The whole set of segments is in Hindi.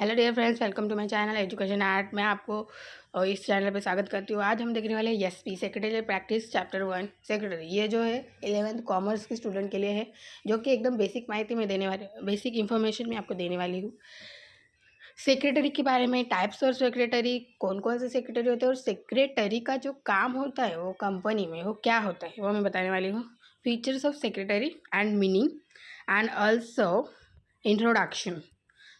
Hello dear friends, welcome to my channel Education Art. मैं आपको इस चैनल पे स्वागत करती हूँ। आज हम देखने वाले हैं SP secretarial practice chapter 1 secretary. ये जो है 11th कॉमर्स के स्टूडेंट के लिए है, जो कि एकदम बेसिक माहिती में देने वाली, बेसिक इन्फॉर्मेशन मैं आपको देने वाली हूँ सेक्रेटरी के बारे में। टाइप्स और सेक्रेटरी, कौन कौन से सेक्रेटरी होते हैं और सेक्रेटरी का जो काम होता है वो कंपनी में वो क्या होता है वो मैं बताने वाली हूँ। Features of secretary and meaning and also introduction.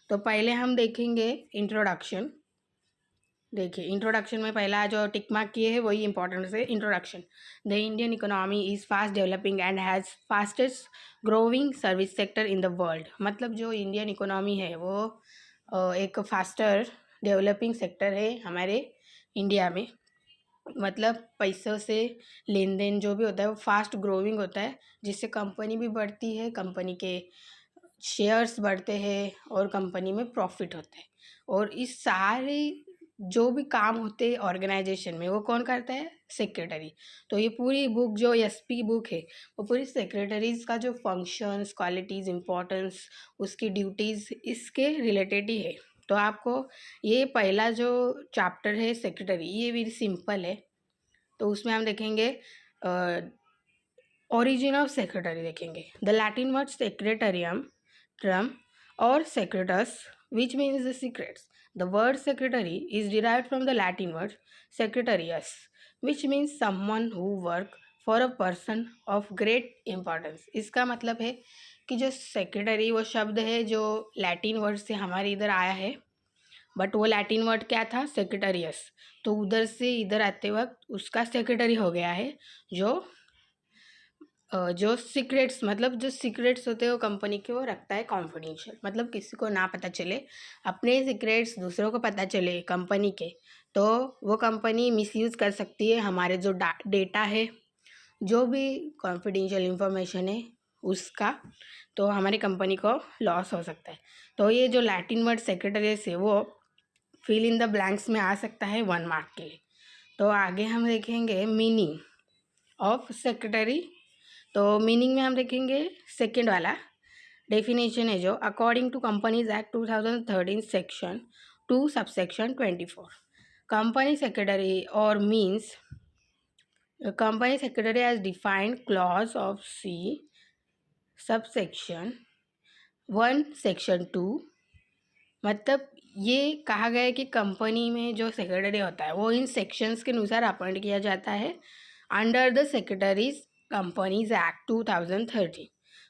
तो पहले हम देखेंगे इंट्रोडक्शन। देखिए, इंट्रोडक्शन में पहला जो टिक मार्क किए हैं वही इंपॉर्टेंट है। Introduction: the Indian economy is fast developing and has fastest growing service sector in the world. मतलब जो इंडियन इकोनॉमी है वो एक फास्टर डेवलपिंग सेक्टर है हमारे इंडिया में। मतलब पैसों से लेन देन जो भी होता है वो फास्ट ग्रोइंग होता है, जिससे कंपनी भी बढ़ती है, कंपनी के शेयर्स बढ़ते हैं और कंपनी में प्रॉफिट होता है। और इस सारे जो भी काम होते हैं ऑर्गेनाइजेशन में वो कौन करता है? सेक्रेटरी। तो ये पूरी बुक जो एसपी बुक है वो पूरी सेक्रेटरीज का जो फंक्शंस, क्वालिटीज़, इम्पोर्टेंस, उसकी ड्यूटीज़ इसके रिलेटेड ही है। तो आपको ये पहला जो चैप्टर है सेक्रेटरी, ये भी सिंपल है। तो उसमें हम देखेंगे ओरिजिन ऑफ सेक्रेटरी देखेंगे। The Latin word secretarium term or secretus, which means the secrets. The word secretary is derived from the Latin word secretarius, which means someone who work for a person of great importance. इसका मतलब है कि जो सेक्रेटरी वो शब्द है जो लैटिन वर्ड से हमारे इधर आया है, बट वो लैटिन वर्ड क्या था? सेक्रेटरियस। तो उधर से इधर आते वक्त उसका सेक्रेटरी हो गया है। जो सीक्रेट्स, मतलब जो सीक्रेट्स होते हैं वो कंपनी के, वो रखता है कॉन्फिडेंशियल, मतलब किसी को ना पता चले। अपने सीक्रेट्स दूसरों को पता चले कंपनी के, तो वो कंपनी मिसयूज़ कर सकती है हमारे जो डेटा है, जो भी कॉन्फिडेंशियल इंफॉर्मेशन है उसका, तो हमारी कंपनी को लॉस हो सकता है। तो ये जो लैटिन वर्ड सेक्रेटरीज है वो फिल इन द ब्लैंक्स में आ सकता है 1 मार्क के लिए। तो आगे हम देखेंगे मीनिंग ऑफ सेक्रेटरी। तो मीनिंग में हम देखेंगे सेकेंड वाला डेफिनेशन है जो according to companies act 2013 section 2 subsection 24, company secretary और means company secretary as defined clause of C subsection 1 section 2। मतलब ये कहा गया है कि कंपनी में जो सेक्रेटरी होता है वो इन सेक्शंस के अनुसार अपॉइंट किया जाता है under the secretaries companies act 2013।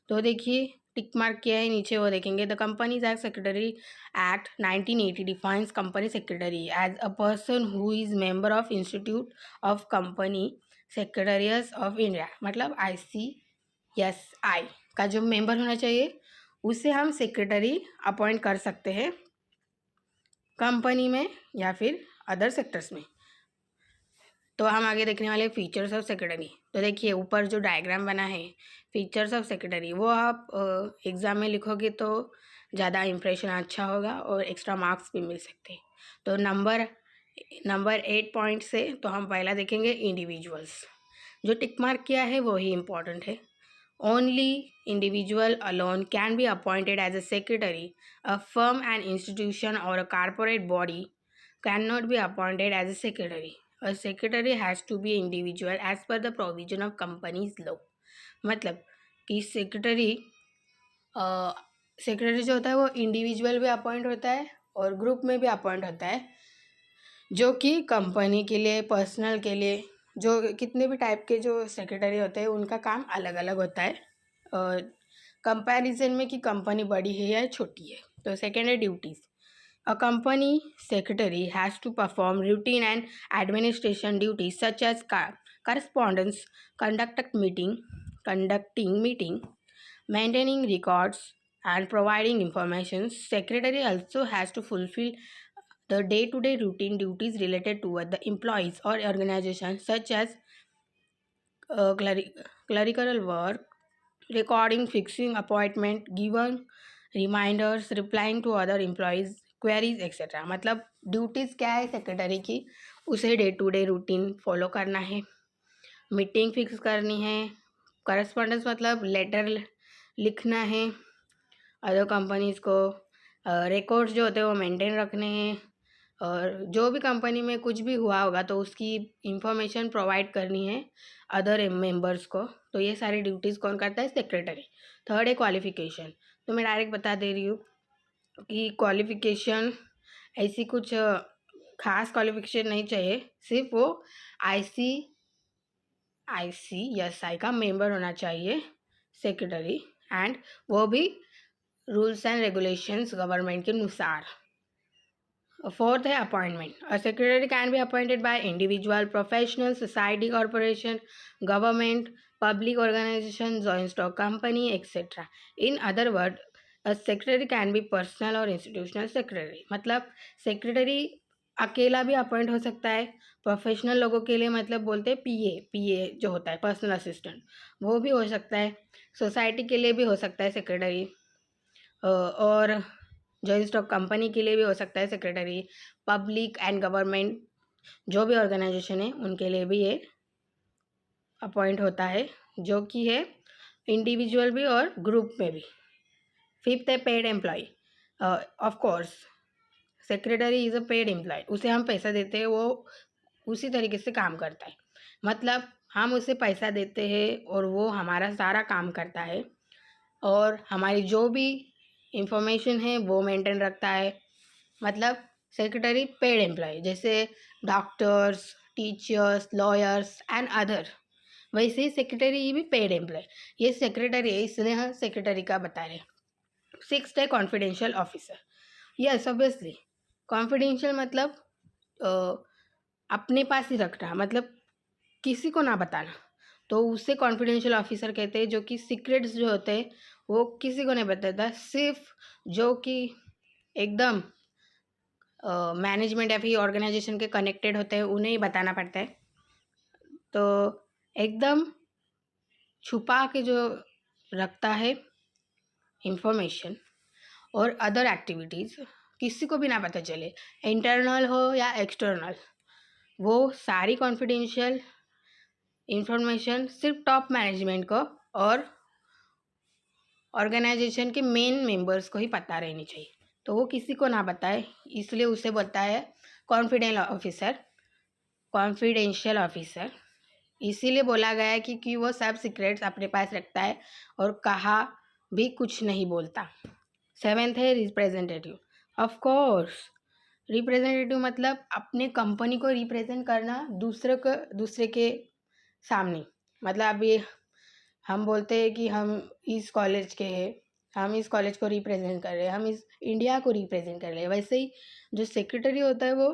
तो देखिए टिक मार्क किया है नीचे, वो देखेंगे the companies act secretary act 1980 defines company secretary as a person who is member of institute of company secretaries of India. मतलब ICSI का जो मेंबर होना चाहिए उसे हम सेक्रेटरी अपॉइंट कर सकते हैं कंपनी में या फिर अदर सेक्टर्स में। तो हम आगे देखने वाले फीचर्स ऑफ सेक्रेटरी। तो देखिए ऊपर जो डायग्राम बना है फीचर्स ऑफ सेक्रेटरी, वो आप एग्ज़ाम में लिखोगे तो ज़्यादा इंप्रेशन अच्छा होगा और एक्स्ट्रा मार्क्स भी मिल सकते हैं। तो नंबर 8 पॉइंट से तो हम पहला देखेंगे इंडिविजुअल्स। जो टिक मार्क किया है वो ही इम्पॉर्टेंट है। Only individual alone can be appointed as a secretary. A firm, an institution, or a corporate body cannot be appointed as a secretary. A secretary has to be individual as per the provision of company's law. मतलब कि सेक्रेटरी जो होता है वो इंडिविजुअल भी अपॉइंट होता है और ग्रुप में भी अपॉइंट होता है, जो कि कंपनी के लिए, पर्सनल के लिए, जो कितने भी टाइप के जो सेक्रेटरी होते हैं उनका काम अलग अलग होता है कंपैरिजन में कि कंपनी बड़ी है या छोटी है। तो सेकेंड है duties. A company secretary has to perform routine and administration duties such as correspondence, conducting meeting, maintaining records, and providing information. Secretary also has to fulfill the day-to-day routine duties related to the employees or organization such as clerical work, recording, fixing appointment, giving reminders, replying to other employees queries etc. मतलब ड्यूटीज़ क्या है सेक्रेटरी की? उसे day to day routine follow करना है, मीटिंग फिक्स करनी है, करस्पॉन्डेंस मतलब लेटर लिखना है अदर कंपनीज को, रिकॉर्ड्स जो होते हैं वो मेंटेन रखने हैं, और जो भी कंपनी में कुछ भी हुआ होगा तो उसकी इंफॉर्मेशन प्रोवाइड करनी है अदर मेंबर्स को। तो ये सारी ड्यूटीज़ कौन करता है? सेक्रेटरी। थर्ड है क्वालिफिकेशन। तो मैं डायरेक्ट बता दे रही हूँ कि क्वालिफिकेशन ऐसी कुछ खास क्वालिफिकेशन नहीं चाहिए, सिर्फ वो ICSI का मेंबर होना चाहिए सेक्रेटरी, एंड वो भी रूल्स एंड रेगुलेशंस गवर्नमेंट के अनुसार। फोर्थ है appointment. A secretary can be appointed by individual, professional, society, corporation, government, public organisation, joint stock company, etcetera. In other word, a secretary can be personal और इंस्टीट्यूशनल सेक्रेटरी। मतलब सेक्रेटरी अकेला भी अपॉइंट हो सकता है। प्रोफेशनल लोगों के लिए मतलब बोलते हैं पीए जो होता है पर्सनल असिस्टेंट, वो भी हो सकता है। सोसाइटी के लिए भी हो सकता है सेक्रेटरी, और जॉइंट स्टॉक कंपनी के लिए भी हो सकता है सेक्रेटरी। पब्लिक एंड गवर्नमेंट जो भी ऑर्गेनाइजेशन है उनके लिए भी ये अपॉइंट होता है, जो कि है इंडिविजुअल भी और ग्रुप में भी। फिफ्थ है paid employ. Of course secretary is a paid employ, उसे हम पैसा देते हैं, वो उसी तरीके से काम करता है। मतलब हम उसे पैसा देते हैं और वो हमारा सारा काम करता है, और हमारी जो भी इंफॉर्मेशन है वो मेंटेन रखता है। मतलब सेक्रेटरी पेड एम्प्लॉय, जैसे doctors, teachers, lawyers and other, वैसे ही सेक्रेटरी भी पेड एम्प्लॉय। ये सेक्रेटरी है इसलिए हम सेक्रेटरी का बता रहे हैं। सिक्स्थ है confidential officer. Yes obviously, confidential मतलब अपने पास ही रखना, मतलब किसी को ना बताना, तो उसे कॉन्फिडेंशियल ऑफिसर कहते हैं। जो कि सीक्रेट्स जो होते हैं वो किसी को नहीं बताता, सिर्फ जो कि एकदम मैनेजमेंट या फिर ऑर्गेनाइजेशन के कनेक्टेड होते हैं उन्हें ही बताना पड़ता है। तो एकदम छुपा के जो रखता है इंफॉर्मेशन और अदर एक्टिविटीज़, किसी को भी ना पता चले, इंटरनल हो या एक्सटर्नल, वो सारी कॉन्फिडेंशियल इंफॉर्मेशन सिर्फ टॉप मैनेजमेंट को और ऑर्गेनाइजेशन के मेन मेंबर्स को ही पता रहनी चाहिए। तो वो किसी को ना बताए, इसलिए उसे बोलता है कॉन्फिडेंशियल ऑफिसर। इसीलिए बोला गया है कि वो सब सीक्रेट्स अपने पास रखता है और कहा भी कुछ नहीं बोलता। सेवेंथ है रिप्रेजेंटेटिव। ऑफ कोर्स रिप्रेजेंटेटिव मतलब अपने कंपनी को रिप्रेजेंट करना दूसरे के सामने। मतलब अभी हम बोलते हैं कि हम इस कॉलेज के हैं, हम इस कॉलेज को रिप्रेजेंट कर रहे हैं, हम इस इंडिया को रिप्रेजेंट कर रहे हैं, वैसे ही जो सेक्रेटरी होता है वो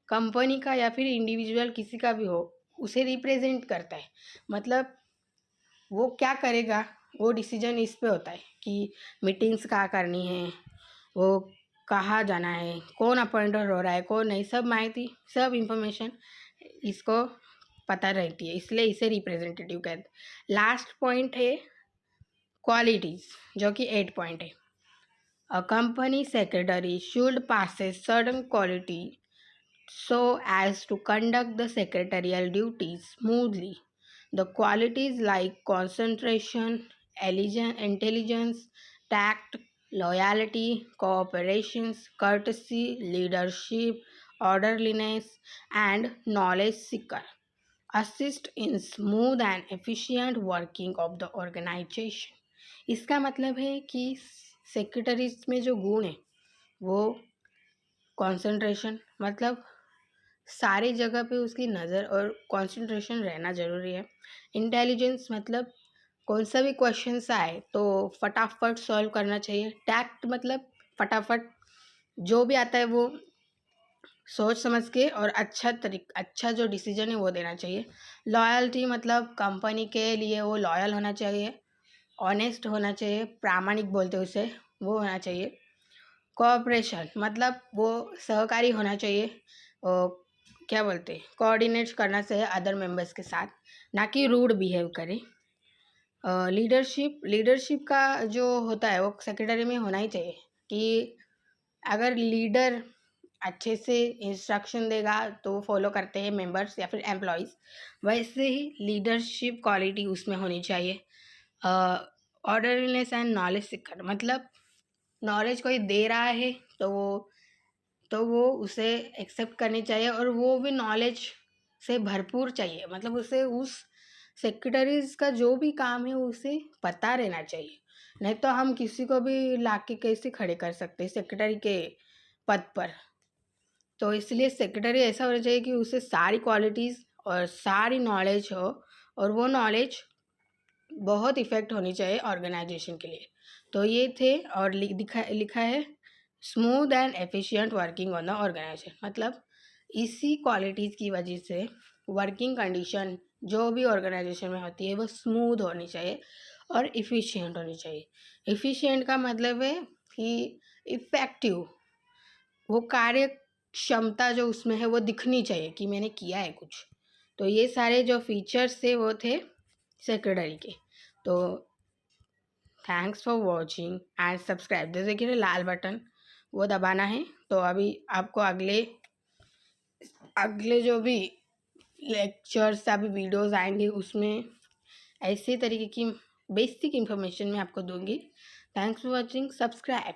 कंपनी का या फिर इंडिविजुअल किसी का भी हो उसे रिप्रेजेंट करता है। मतलब वो क्या करेगा वो डिसीजन इस पे होता है कि मीटिंग्स कहाँ करनी है, वो कहाँ जाना है, कौन अपॉइंटर हो रहा है कौन नहीं, सब माहिती सब इंफॉर्मेशन इसको पता रहती है, इसलिए इसे रिप्रेजेंटेटिव कहते हैं। लास्ट पॉइंट है क्वालिटीज़, जो कि 8 पॉइंट है। अ company secretary should passes certain quality so as to conduct the secretarial duties smoothly. The qualities like concentration, intelligence, tact, loyalty, cooperation, courtesy, leadership, orderliness, and knowledge seeker assist in smooth and efficient working of the organization. इसका मतलब है कि सेक्रेटरीज में जो गुण है वो कंसंट्रेशन, मतलब सारी जगह पे उसकी नज़र और कंसंट्रेशन रहना ज़रूरी है। इंटेलिजेंस मतलब कौन सा भी क्वेश्चन आए तो फटाफट सॉल्व करना चाहिए। टैक्ट मतलब फटाफट जो भी आता है वो सोच समझ के और अच्छा जो डिसीजन है वो देना चाहिए। लॉयल्टी मतलब कंपनी के लिए वो लॉयल होना चाहिए, ऑनेस्ट होना चाहिए, प्रामाणिक बोलते हैं उसे, वो होना चाहिए। कोऑपरेशन मतलब वो सहकारी होना चाहिए, और क्या बोलते हैं कोऑर्डिनेट करना चाहिए अदर मेंबर्स के साथ, ना कि रूड बिहेव करे। लीडरशिप का जो होता है वो सेक्रेटरी में होना ही चाहिए, कि अगर लीडर अच्छे से इंस्ट्रक्शन देगा तो वो फॉलो करते हैं मेंबर्स या फिर एम्प्लॉयज़, वैसे ही लीडरशिप क्वालिटी उसमें होनी चाहिए। ऑर्डरलीनेस एंड नॉलेज सीकर मतलब नॉलेज कोई दे रहा है तो वो उसे एक्सेप्ट करनी चाहिए, और वो भी नॉलेज से भरपूर चाहिए, मतलब उसे उस सेक्रेटरीज का जो भी काम है उसे पता रहना चाहिए। नहीं तो हम किसी को भी लाके कैसे खड़े कर सकते हैं सेक्रेटरी के पद पर। तो इसलिए सेक्रेटरी ऐसा होना चाहिए कि उसे सारी क्वालिटीज़ और सारी नॉलेज हो, और वो नॉलेज बहुत इफ़ेक्ट होनी चाहिए ऑर्गेनाइजेशन के लिए। तो ये थे, और लिखा है smooth and efficient working on the organisation, मतलब इसी क्वालिटीज़ की वजह से वर्किंग कंडीशन जो भी ऑर्गेनाइजेशन में होती है वो स्मूथ होनी चाहिए और इफ़िशिएंट होनी चाहिए। इफ़िशिएंट का मतलब है कि इफ़ेक्टिव, वो कार्य क्षमता जो उसमें है वो दिखनी चाहिए कि मैंने किया है कुछ। तो ये सारे जो फीचर्स थे वो थे सेक्रेटरी के। तो thanks for watching and subscribe, जैसे कि लाल बटन वो दबाना है। तो अभी आपको अगले जो भी लेक्चर्स अभी वीडियोस आएंगे उसमें ऐसे तरीके की बेसिक इन्फॉर्मेशन मैं आपको दूंगी। Thanks for watching, subscribe.